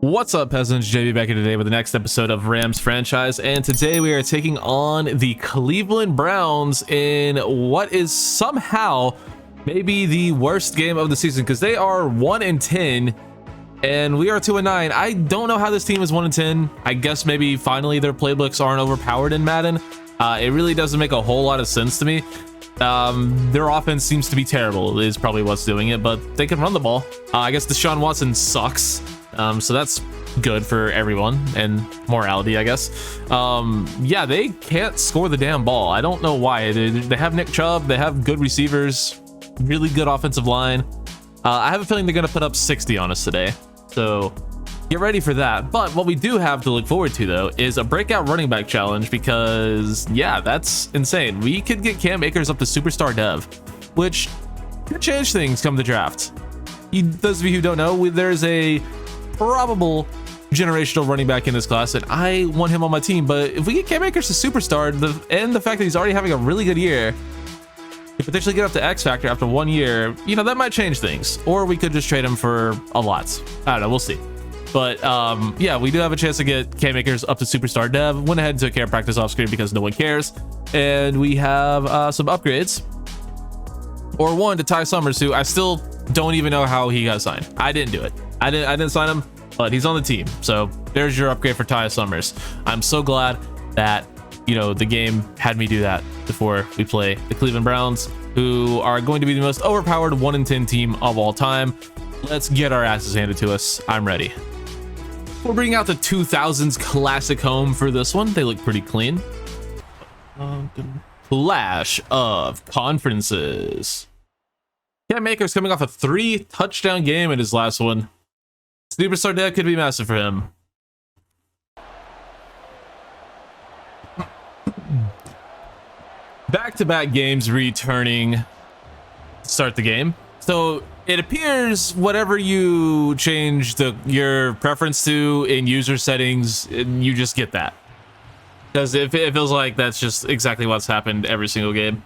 What's up, peasants? JB back here today with the next episode of Rams franchise, and today we are taking on the Cleveland Browns in what is somehow maybe the worst game of the season, because they are 1-10 and we are 2-9. I don't know how this team is 1-10. I guess maybe finally their playbooks aren't overpowered in Madden. It really doesn't make a whole lot of sense to me. Their offense seems to be terrible is probably what's doing it, but they can run the ball. I guess Deshaun Watson sucks. So that's good for everyone and morality, I guess. Yeah, they can't score the damn ball. I don't know why. They have Nick Chubb, they have good receivers, really good offensive line. I have a feeling they're going to put up 60 on us today, so get ready for that. But what we do have to look forward to, though, is a breakout running back challenge, because yeah, that's insane. We could get Cam Akers up to superstar dev, which could change things come the draft. Those of you who don't know, there's a probable generational running back in this class, and I want him on my team. But if we get Cam Akers to superstar, and the fact that he's already having a really good year, to potentially get up to X Factor after 1 year, you know, that might change things. Or we could just trade him for a lot. I don't know, we'll see. But yeah, we do have a chance to get Cam Akers up to superstar dev. Went ahead and took care of practice off screen because no one cares. And we have some upgrades, or one to Ty Summers, who I still don't even know how he got signed. I didn't do it. I didn't sign him, but he's on the team. So there's your upgrade for Ty Summers. I'm so glad that, you know, the game had me do that before we play the Cleveland Browns, who are going to be the most overpowered 1-10 team of all time. Let's get our asses handed to us. I'm ready. We're bringing out the 2000s classic home for this one. They look pretty clean. Clash of Conferences. Cam Akers coming off a 3-touchdown game in his last one. Superstar dev could be massive for him. Back-to-back games returning to start the game. So it appears whatever you change your preference to in user settings, you just get that. Because it feels like that's just exactly what's happened every single game.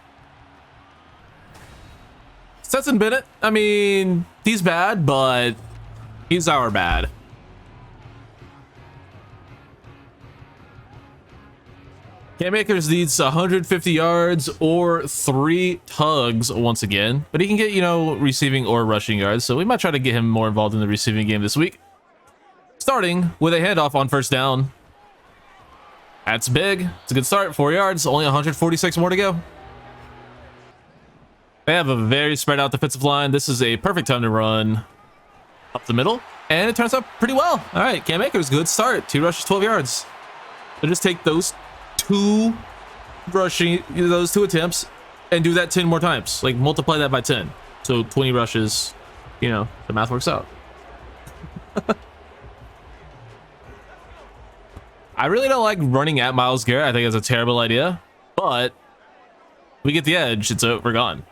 Stetson Bennett, I mean, he's bad, but he's our bad. Cam Akers needs 150 yards or 3 tugs once again, but he can get, you know, receiving or rushing yards, so we might try to get him more involved in the receiving game this week. Starting with a handoff on first down. That's big. It's a good start. 4 yards, only 146 more to go. They have a very spread out defensive line. This is a perfect time to run up the middle, and it turns out pretty well. All right, Cam Akers, good start. 2 rushes, 12 yards. So just take those two attempts and do that 10 more times. Like, multiply that by 10. So 20 rushes, you know, the math works out. I really don't like running at Myles Garrett. I think it's a terrible idea, but we get the edge. We're gone.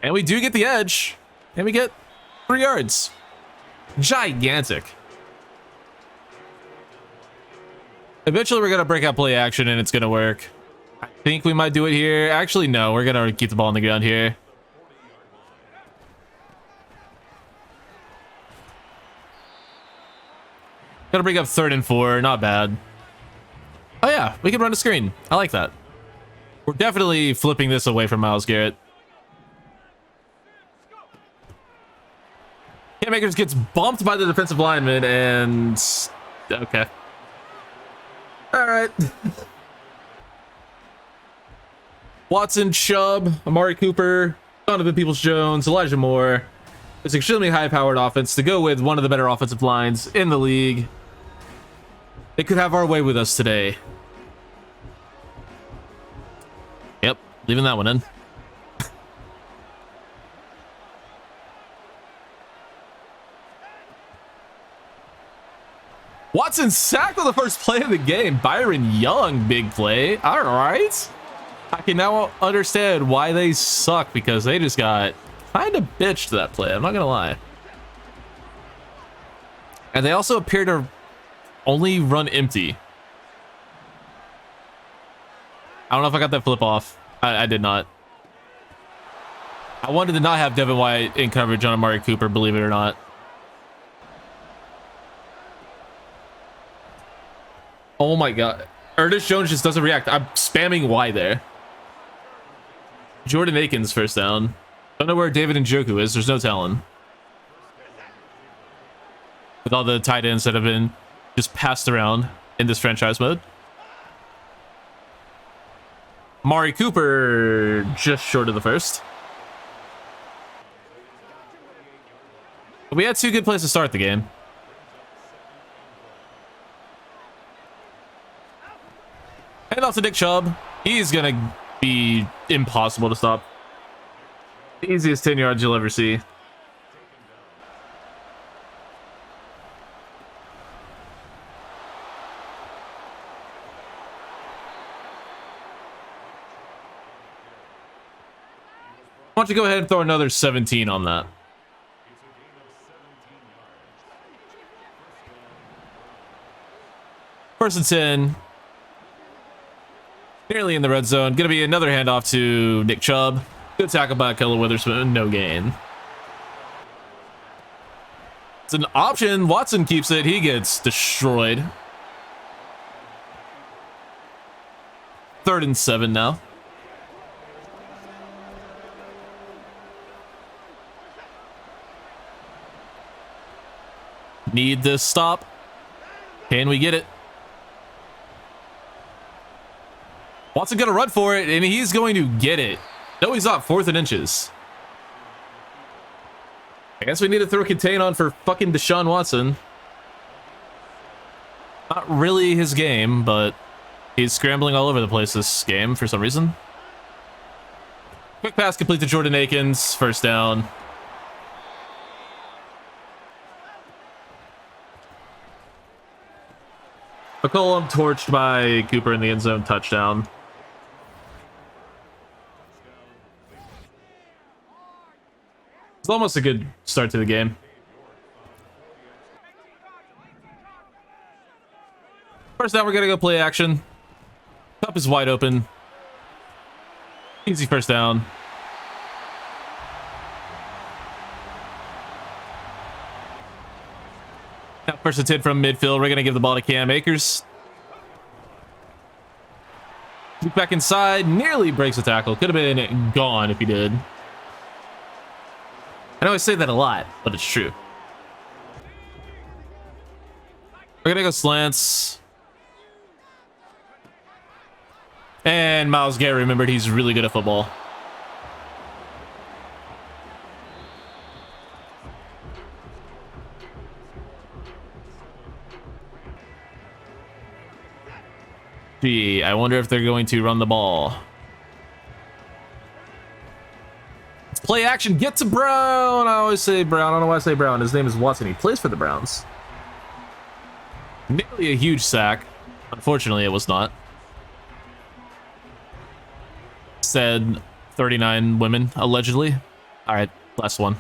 And we do get the edge, and we get 3 yards. Gigantic. Eventually, we're going to break out play action, and it's going to work. I think we might do it here. Actually, no. We're going to keep the ball on the ground here. Got to bring up 3rd and 4. Not bad. Oh, yeah. We can run a screen. I like that. We're definitely flipping this away from Myles Garrett. Cam Akers gets bumped by the defensive lineman, and okay. All right. Watson, Chubb, Amari Cooper, Donovan Peoples-Jones, Elijah Moore. It's an extremely high-powered offense to go with one of the better offensive lines in the league. They could have our way with us today. Yep, leaving that one in. Watson sacked on the first play of the game. Byron Young, big play. All right. I can now understand why they suck, because they just got kind of bitched that play. I'm not going to lie. And they also appear to only run empty. I don't know if I got that flip off. I did not. I wanted to not have Devin White in coverage on Amari Cooper, believe it or not. Oh my god. Ernest Jones just doesn't react. I'm spamming Y there. Jordan Akins first down. Don't know where David Njoku is. There's no telling. With all the tight ends that have been just passed around in this franchise mode. Mari Cooper just short of the first. We had two good plays to start the game. Hand off to Nick Chubb. He's gonna be impossible to stop. The easiest 10 yards you'll ever see. Why don't you go ahead and throw another 17 on that? First and 10. Nearly in the red zone. Gonna be another handoff to Nick Chubb. Good tackle by Keller Witherspoon. No gain. It's an option. Watson keeps it. He gets destroyed. 3rd and 7 now. Need this stop. Can we get it? Watson gonna run for it, and he's going to get it. No, he's not. 4th and inches. I guess we need to throw contain on for fucking Deshaun Watson. Not really his game, but he's scrambling all over the place this game for some reason. Quick pass complete to Jordan Akins. First down. McCollum torched by Cooper in the end zone. Touchdown. It's almost a good start to the game. First down, we're gonna go play action. Cup is wide open. Easy first down. Now first and 10 from midfield. We're gonna give the ball to Cam Akers. Back inside, nearly breaks the tackle. Could have been gone if he did. I know I say that a lot, but it's true. We're gonna go slants. And Myles Garrett remembered he's really good at football. Gee, I wonder if they're going to run the ball. Play action, get to Brown. I always say Brown. I don't know why I say Brown. His name is Watson. He plays for the Browns. Nearly a huge sack. Unfortunately, it was not. Said 39 women, allegedly. All right, last one.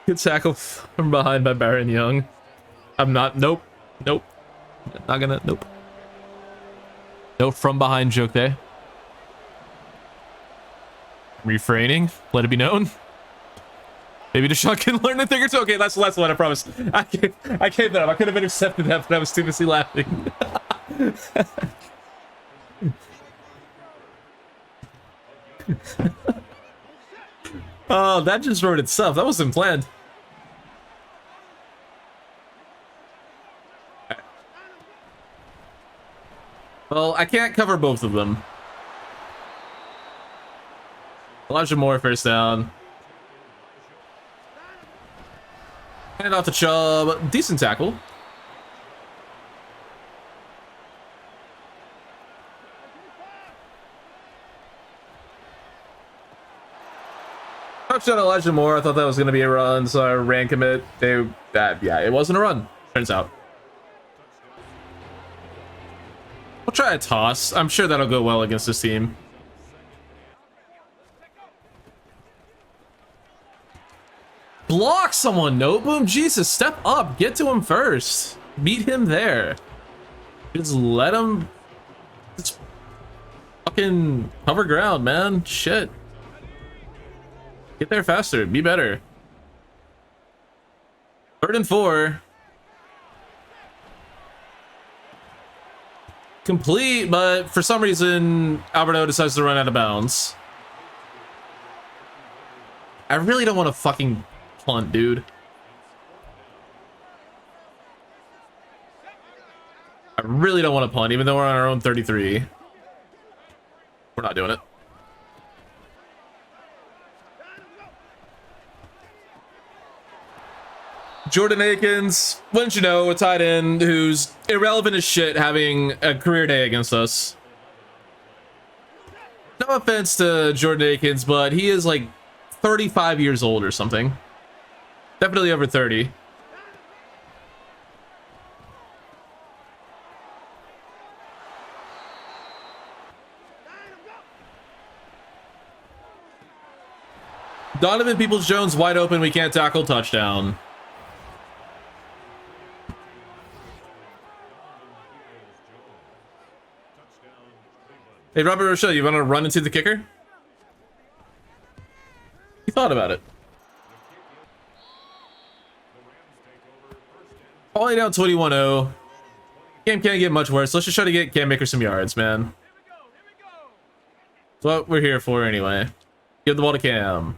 Good tackle from behind by Baron Young. I'm not. Nope. Not gonna. Nope. No from behind joke there. Refraining. Let it be known. Maybe Deshaun can learn a thing or two. Okay, that's the last one, I promise. I gave that up. I could have intercepted that, but I was too busy laughing. Oh, that just wrote itself. That wasn't planned. Well, I can't cover both of them. Elijah Moore first down. Hand off to Chubb. Decent tackle. Touchdown Elijah Moore. I thought that was going to be a run, so I ran commit. Yeah, it wasn't a run, turns out. We'll try a toss. I'm sure that'll go well against this team. Block someone, no boom. Jesus, step up. Get to him first. Meet him there. Just let him just fucking cover ground, man. Shit. Get there faster. Be better. Third and 4. Complete, but for some reason, Alberto decides to run out of bounds. I really don't want to fucking punt, dude. I really don't want to punt, even though we're on our own 33. We're not doing it. Jordan Akins, wouldn't you know, a tight end who's irrelevant as shit having a career day against us. No offense to Jordan Akins, but he is like 35 years old or something. Definitely over 30. Donovan Peoples-Jones wide open, we can't tackle, touchdown. Hey, Robert Rochelle, you want to run into the kicker? He thought about it. Only down 21-0. Game can't get much worse. Let's just try to get Cam Maker some yards, man. That's what we're here for anyway. Give the ball to Cam.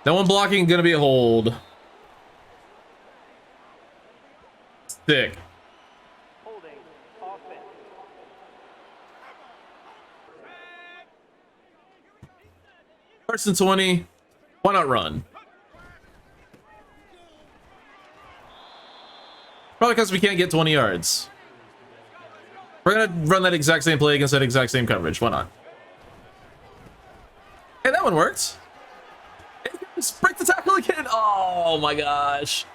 No one blocking, gonna be a hold. Sick. First and 20. Why not run? Probably because we can't get 20 yards. We're gonna run that exact same play against that exact same coverage. Why not? Hey, that one worked. Just break the tackle again. Oh my gosh.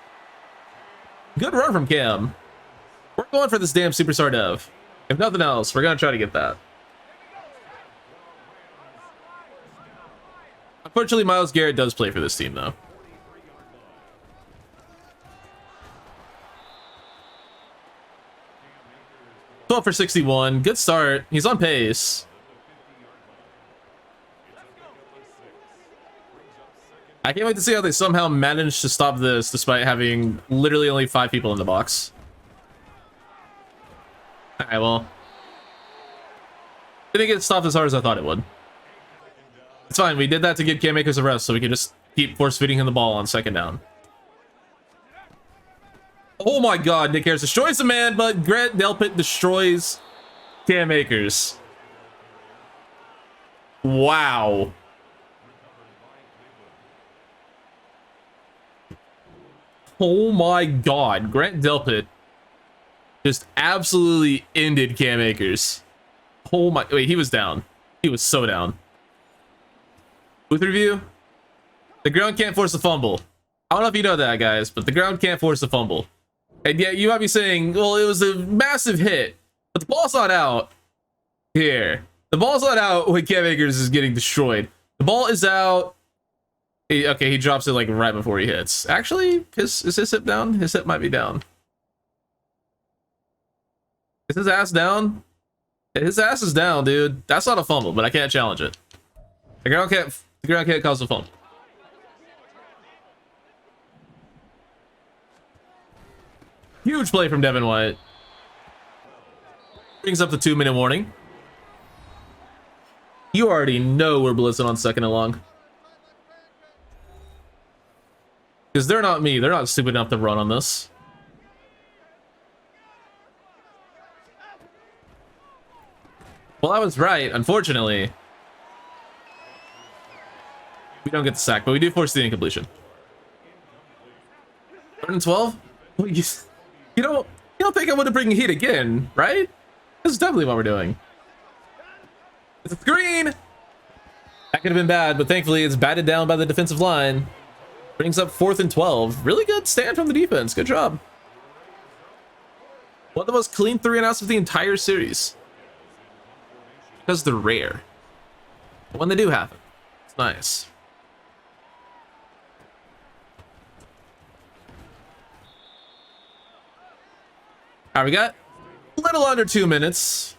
Good run from Cam. We're going for this damn superstar dev. If nothing else, we're gonna try to get that. Unfortunately, Myles Garrett does play for this team, though. $12 for 61. Good start. He's on pace. I can't wait to see how they somehow managed to stop this despite having literally only 5 people in the box. Alright, well. Didn't get stopped as hard as I thought it would. It's fine, we did that to give Cam Akers a rest so we can just keep force feeding him the ball on second down. Oh my god, Nick Harris destroys the man, but Grant Delpit destroys Cam Akers. Wow. Oh my god, Grant Delpit just absolutely ended Cam Akers. Oh my, wait, he was down. He was so down. Booth review. The ground can't force a fumble. I don't know if you know that, guys, but the ground can't force a fumble. And yet you might be saying, well, it was a massive hit, but the ball's not out here. The ball's not out when Cam Akers is getting destroyed. The ball is out. Okay, he drops it like right before he hits. Actually, is his hip down? His hip might be down. Is his ass down? His ass is down, dude. That's not a fumble, but I can't challenge it. The ground can't cause a fumble. Huge play from Devin White. Brings up the 2-minute warning. You already know we're blitzing on second and long. Because they're not me. They're not stupid enough to run on this. Well, I was right, unfortunately. We don't get the sack, but we do force the incompletion. 3rd and 12? You don't think I would have bring heat again, right? This is definitely what we're doing. It's a screen! That could have been bad, but thankfully it's batted down by the defensive line. Brings up 4th and 12. Really good stand from the defense. Good job. One of the most clean 3-and-outs of the entire series. Because they're rare. But when they do happen, it's nice. All right, we got a little under 2 minutes.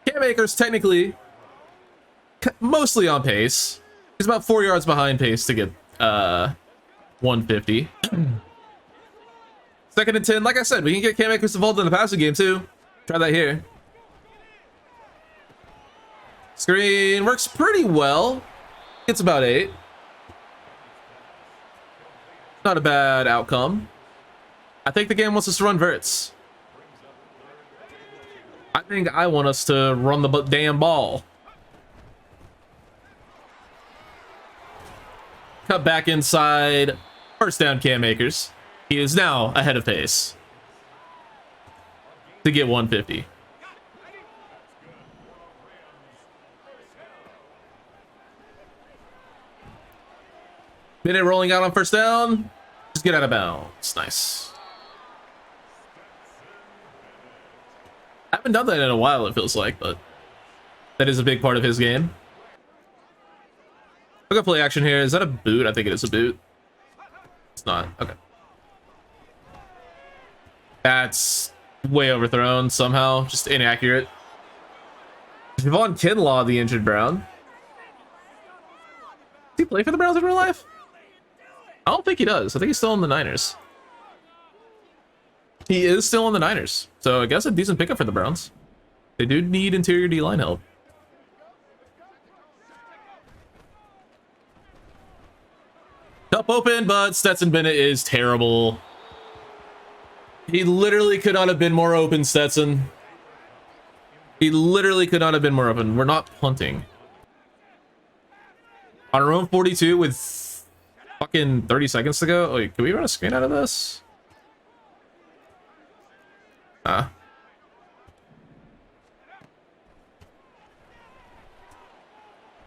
Cam Akers technically mostly on pace. He's about 4 yards behind pace to get 150. Second and 10. Like I said, we can get Cam Akers involved in the passing game too. Try that here. Screen works pretty well. It's about 8. Not a bad outcome. I think the game wants us to run verts. I think I want us to run the damn ball. Cut back inside. First down, Cam Akers. He is now ahead of pace to get 150. Minute rolling out on first down. Just get out of bounds. Nice. I haven't done that in a while, it feels like, but that is a big part of his game. I'll go play action here. Is that a boot? I think it is a boot. It's not. Okay. That's way overthrown somehow. Just inaccurate. Javon Kinlaw, the injured Brown. Does he play for the Browns in real life? I don't think he does. I think he's still in the Niners. He is still in the Niners. So I guess a decent pickup for the Browns. They do need interior D-line help. Up open, but Stetson Bennett is terrible. He literally could not have been more open, Stetson. He literally could not have been more open. We're not punting. On our own 42 with fucking 30 seconds to go. Wait, can we run a screen out of this?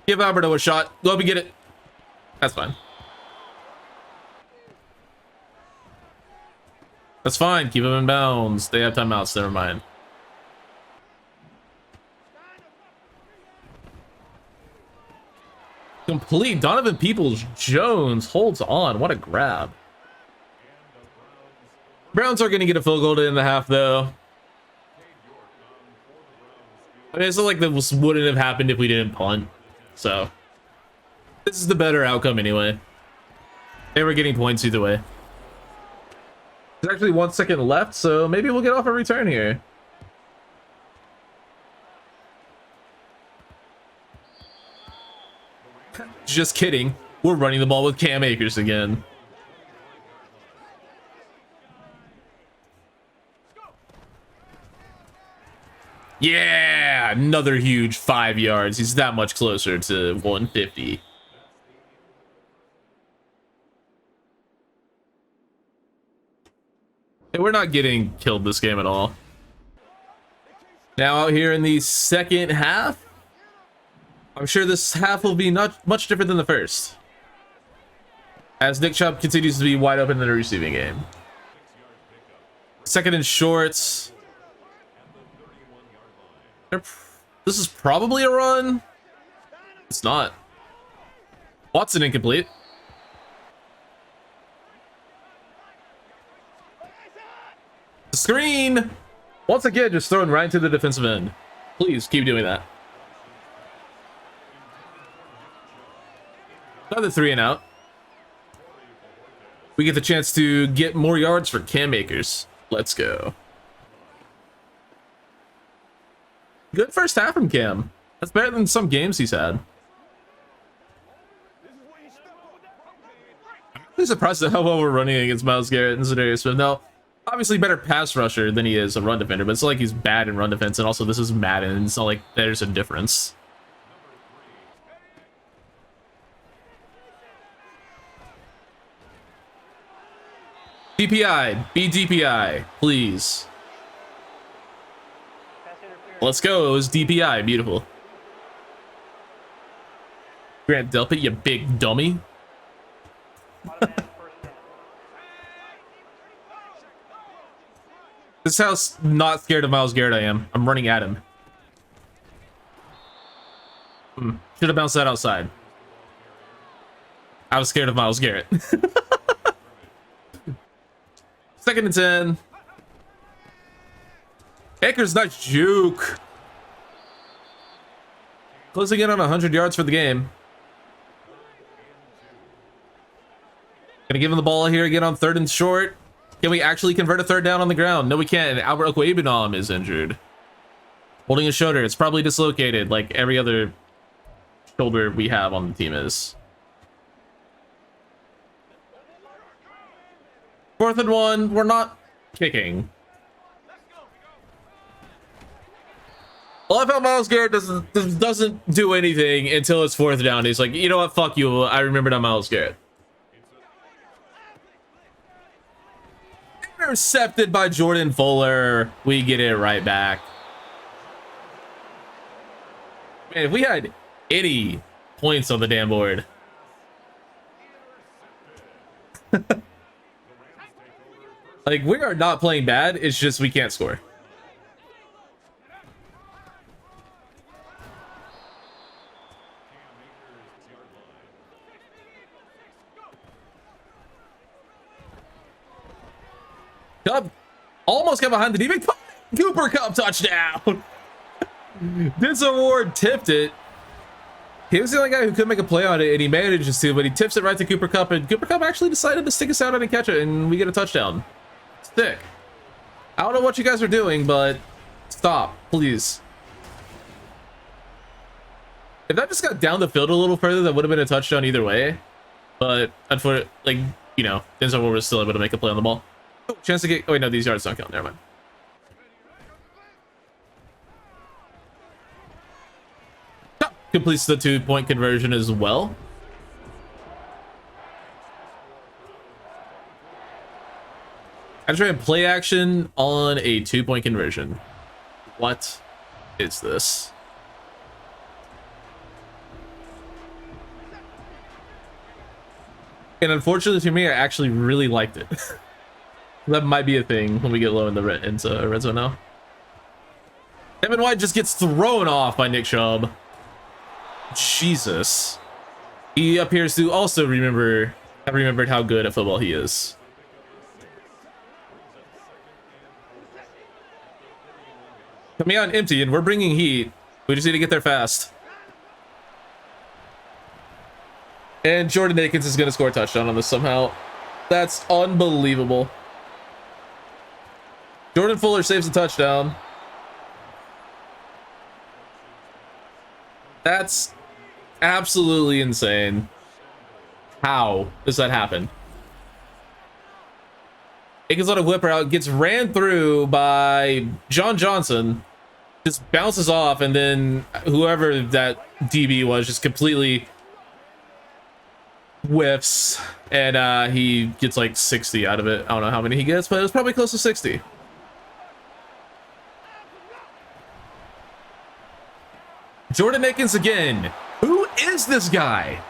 Give Alberto a shot. Go up and get it. That's fine. That's fine. Keep him in bounds. They have timeouts. Never mind. Complete. Donovan Peoples-Jones holds on. What a grab. Browns are going to get a field goal in the half, though. I mean, it's not like this wouldn't have happened if we didn't punt. So, this is the better outcome anyway. They were getting points either way. There's actually 1 second left, so maybe we'll get off a return here. Just kidding. We're running the ball with Cam Akers again. Yeah, another huge 5 yards. He's that much closer to 150. Hey, we're not getting killed this game at all. Now out here in the second half, I'm sure this half will be not much different than the first, as Nick Chubb continues to be wide open in the receiving game. Second and shorts. This is probably a run. It's not. Watson incomplete. Screen. Once again, just thrown right into the defensive end. Please keep doing that. Another 3 and out. We get the chance to get more yards for Cam Akers. Let's go. Good first half from Cam. That's better than some games he's had. I'm really surprised at how well we're running against Myles Garrett and Zadarius Smith. Now, obviously better pass rusher than he is a run defender, but it's not like he's bad in run defense, and also this is Madden. It's not like there's a difference. DPI, be DPI, please. Let's go. It was DPI. Beautiful. Grant Delpit, you big dummy. This is how not scared of Myles Garrett I am. I'm running at him. Should have bounced that outside. I was scared of Myles Garrett. Second and 10. Akers, nice juke. Closing in on 100 yards for the game. Gonna give him the ball here again on 3rd and short. Can we actually convert a 3rd down on the ground? No, we can't. And Albert Okwuegbunam is injured. Holding his shoulder. It's probably dislocated like every other shoulder we have on the team is. 4th and 1. We're not kicking. Well, I found Myles Garrett doesn't do anything until it's 4th down. He's like, you know what? Fuck you. I remembered I'm Myles Garrett. Intercepted by Jordan Fuller. We get it right back. Man, if we had any points on the damn board. Like, we are not playing bad. It's just we can't score. Cup almost got behind the defense. Cooper Cup touchdown. Denzel Ward tipped it. He was the only guy who could make a play on it, and he manages to, but he tips it right to Cooper Cup, and Cooper Cup actually decided to stick us out and catch it, and we get a touchdown. Sick. I don't know what you guys are doing, but stop, please. If that just got down the field a little further, that would have been a touchdown either way. But unfortunately, like, you know, Denzel Ward was still able to make a play on the ball. Oh, chance to get. Oh wait, no, these yards don't count. Never mind. Completes the 2-point conversion as well. I just ran play action on a 2-point conversion. What is this? And unfortunately for me, I actually really liked it. That might be a thing when we get low in the red zone now. Kevin White just gets thrown off by Nick Chubb. Jesus. He appears to also have remembered how good at football he is. Coming out empty, and we're bringing heat. We just need to get there fast. And Jordan Akins is going to score a touchdown on this somehow. That's unbelievable. Jordan Fuller saves the touchdown. That's absolutely insane. How does that happen? Akins on a whipper out, gets ran through by John Johnson, just bounces off, and then whoever that DB was just completely whiffs, and he gets like 60 out of it. I don't know how many he gets, but it was probably close to 60. Jordan Akins again. Who is this guy?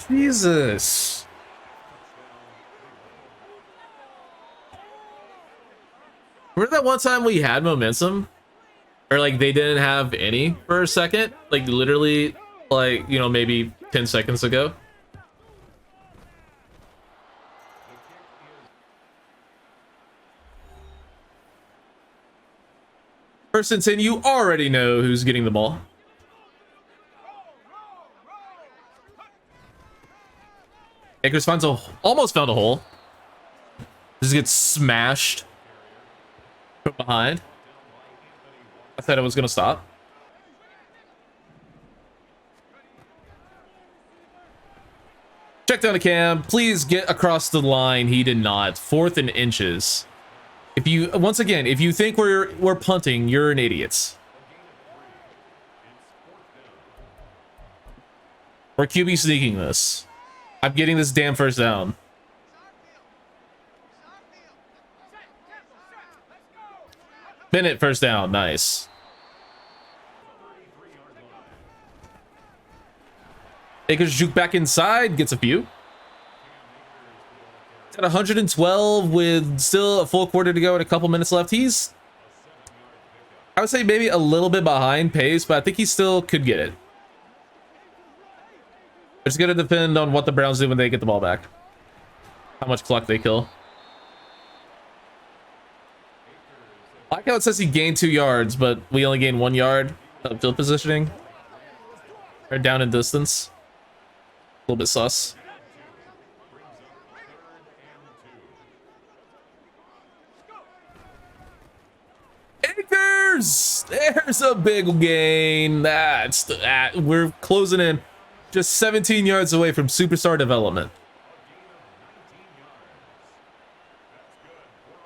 Jesus. Remember that one time we had momentum? Or like they didn't have any for a second? Like literally, like, you know, maybe 10 seconds ago. First and 10, you already know who's getting the ball. Akers almost found a hole. Just gets smashed from behind. I thought it was going to stop. Check down to Cam. Please get across the line. He did not. 4th and inches. If you, once again, if you think we're punting, you're an idiot. We're QB sneaking this. I'm getting this damn first down. Bennett first down. Nice. Akers juke back inside, gets a few. At 112 with still a full quarter to go and a couple minutes left. He's, I would say, maybe a little bit behind pace, but I think he still could get it. It's going to depend on what the Browns do when they get the ball back. How much clock they kill. I like how it says he gained 2 yards, but we only gained 1 yard of field positioning. Or down in distance. A little bit sus. There's a big gain. We're closing in, just 17 yards away from superstar development.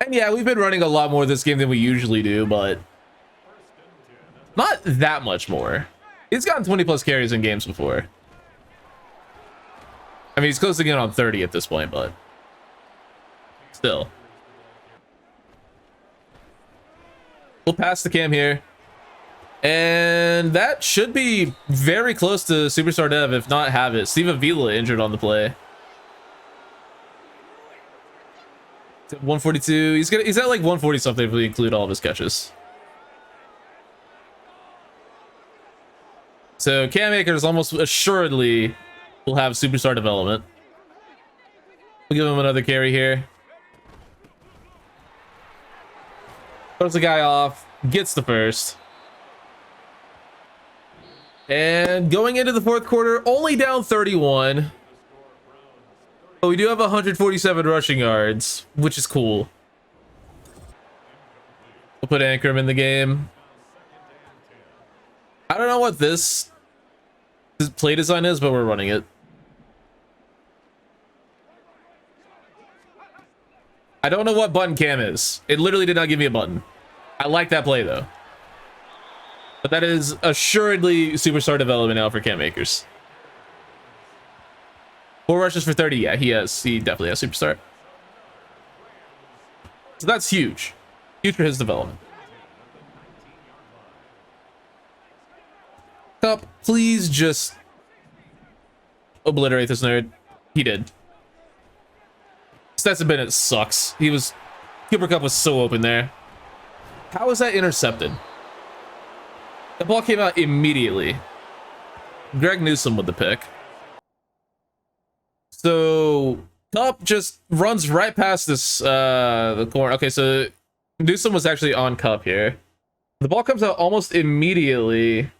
And yeah, we've been running a lot more this game than we usually do, but not that much more. He's gotten 20 plus carries in games before. I mean, he's closing in on 30 at this point, but still. We'll pass the cam here. And that should be very close to superstar dev, if not have it. Steve Avila injured on the play. 142. He's at like 140 something if we include all of his catches. So Cam Akers almost assuredly will have superstar development. We'll give him another carry here. Throws the guy off, gets the first. And going into the fourth quarter, only down 31. But we do have 147 rushing yards, which is cool. We'll put Ankrum in the game. I don't know what this play design is, but we're running it. I don't know what button cam is. It literally did not give me a button. I like that play though. But that is assuredly superstar development now for Cam Akers. 4 rushes for 30. Yeah, he definitely has superstar. So that's huge. Huge for his development. Cup, please just obliterate this nerd. He did. Stetson Bennett sucks. Cooper Kupp was so open there. How was that intercepted? The ball came out immediately. Greg Newsome with the pick. So Kupp just runs right past this the corner. Okay, so Newsome was actually on Kupp here. The ball comes out almost immediately.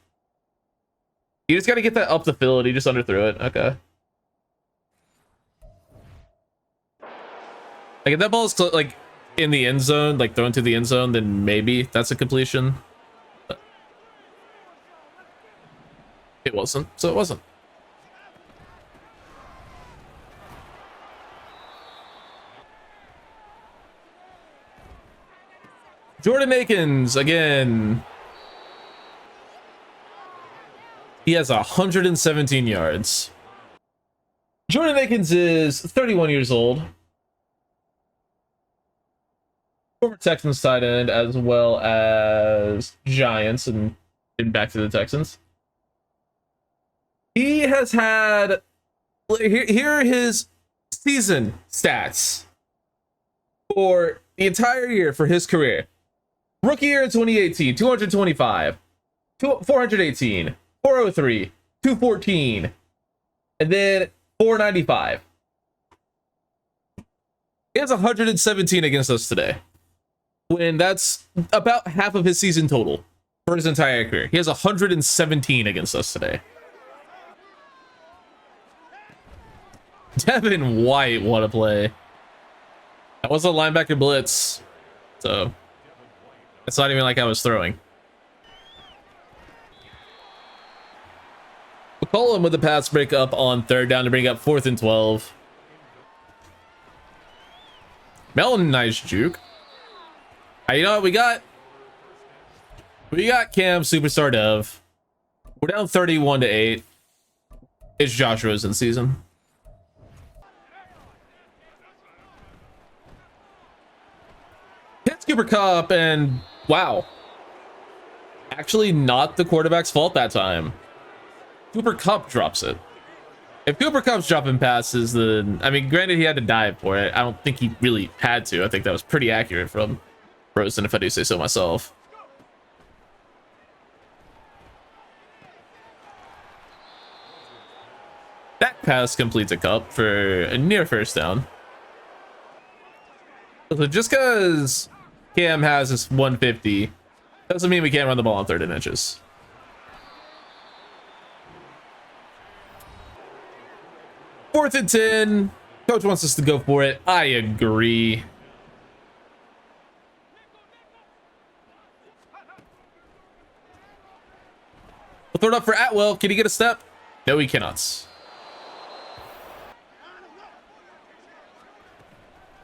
You just got to get that up the field. He just underthrew it. Okay. Like if that ball is like in the end zone, like thrown to the end zone, then maybe that's a completion. But it wasn't, so it wasn't. Jordan Akins again. He has 117 yards. Jordan Akins is 31 years old. Former Texans tight end as well as Giants and back to the Texans. He has had, here are his season stats for the entire year for his career. Rookie year in 2018, 225, 418, 403, 214, and then 495. He has 117 against us today, when that's about half of his season total for his entire career. He has 117 against us today. Devin White, what a play. That was a linebacker blitz, so it's not even like I was throwing. McCollum with the pass break up on third down to bring up 4th and 12. Melton, nice juke. You know what we got? We got Cam superstar dev. We're down 31-8. It's Josh Rosen season. Hits Cooper Kupp and wow. Actually not the quarterback's fault that time. Cooper Kupp drops it. If Cooper Kupp's dropping passes, then I mean, granted he had to dive for it. I don't think he really had to. I think that was pretty accurate from Rosen, if I do say so myself. That pass completes a Kupp for a near first down. So just because Cam has this 150 doesn't mean we can't run the ball on 3rd and inches. Fourth and 10. Coach wants us to go for it. I agree. We'll throw it up for Atwell. Can he get a step? No, he cannot.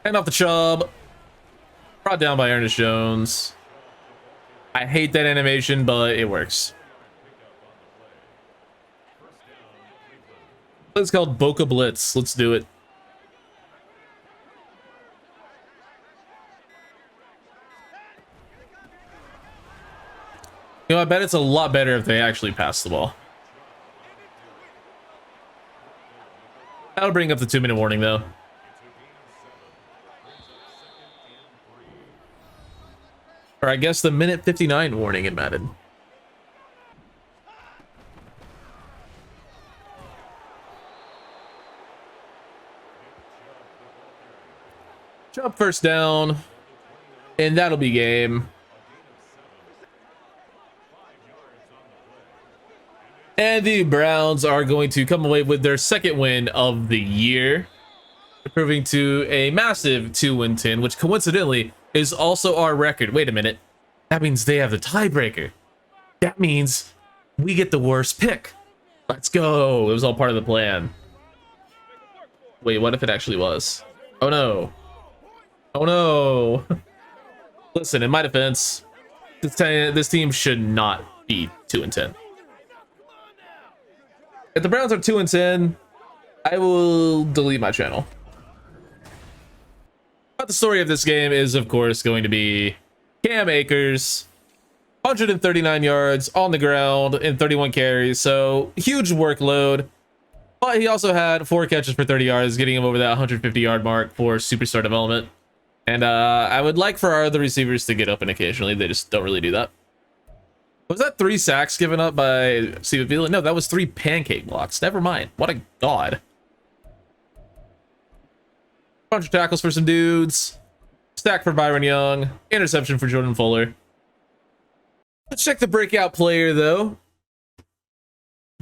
And off the Chubb. Brought down by Ernest Jones. I hate that animation, but it works. It's called Boca Blitz. Let's do it. You know, I bet it's a lot better if they actually pass the ball. That'll bring up the 2-minute warning, though. Or I guess the minute 59 warning in Madden. Jump first down. And that'll be game. And the Browns are going to come away with their second win of the year, improving to a massive 2-10, which coincidentally is also our record. Wait a minute. That means they have the tiebreaker. That means we get the worst pick. Let's go. It was all part of the plan. Wait, what if it actually was? Oh no. Oh no. Listen, in my defense, this team should not be 2-10. If the Browns are 2-10, I will delete my channel. But the story of this game is, of course, going to be Cam Akers, 139 yards on the ground and 31 carries, so huge workload. But he also had 4 catches for 30 yards, getting him over that 150-yard mark for superstar development. And I would like for our other receivers to get open occasionally. They just don't really do that. Was that 3 sacks given up by Steven Thielen? No, that was 3 pancake blocks. Never mind. What a god. Bunch of tackles for some dudes. Stack for Byron Young. Interception for Jordan Fuller. Let's check the breakout player, though.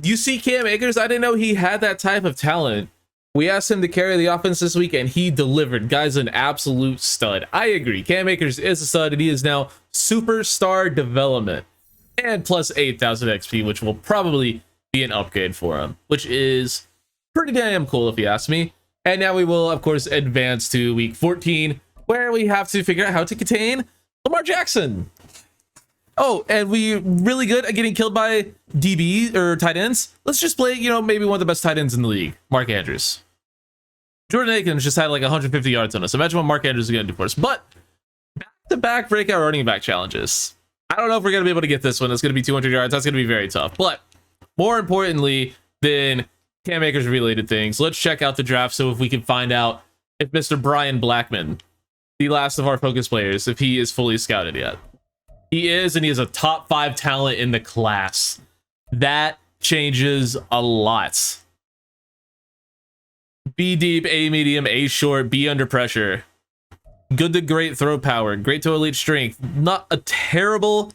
You see Cam Akers? I didn't know he had that type of talent. We asked him to carry the offense this week, and he delivered. Guy's an absolute stud. I agree. Cam Akers is a stud, and he is now superstar development. And plus 8,000 XP, which will probably be an upgrade for him, which is pretty damn cool if you ask me. And now we will, of course, advance to week 14, where we have to figure out how to contain Lamar Jackson. Oh, and we really good at getting killed by DB or tight ends. Let's just play, you know, maybe one of the best tight ends in the league, Mark Andrews. Jordan Akins just had like 150 yards on us. Imagine what Mark Andrews is going to do for us. But back-to-back breakout running back challenges. I don't know if we're going to be able to get this one. It's going to be 200 yards. That's going to be very tough. But more importantly than Cam Akers related things, let's check out the draft so if we can find out if Mr. Brian Blackman, the last of our focus players, if he is fully scouted yet. He is, and he is a top 5 talent in the class. That changes a lot. B deep, A medium, A short, B under pressure. Good to great throw power, great to elite strength. Not a terrible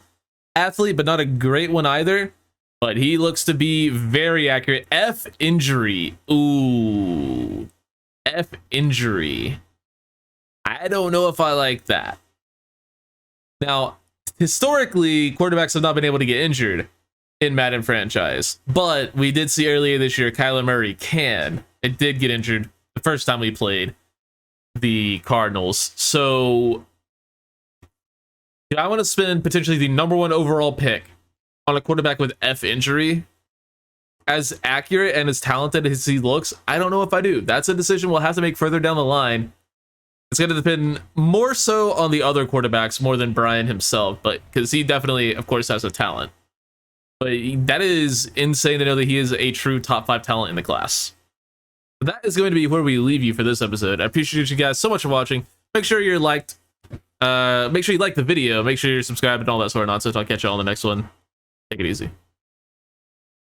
athlete, but not a great one either. But he looks to be very accurate. F injury. Ooh. F injury. I don't know if I like that. Now, historically, quarterbacks have not been able to get injured in Madden franchise. But we did see earlier this year, Kyler Murray can. It did get injured the first time we played the Cardinals. So I want to spend potentially the #1 overall pick on a quarterback with F injury. As accurate and as talented as he looks, I don't know if I do. That's a decision we'll have to make further down the line. It's going to depend more so on the other quarterbacks more than Brian himself, but because he definitely, of course, has a talent. But that is insane to know that he is a true top 5 talent in the class. That is going to be where we leave you for this episode. I appreciate you guys so much for watching. Make sure you're liked. Make sure you like the video. Make sure you're subscribed and all that sort of nonsense. I'll catch you all in the next one. Take it easy.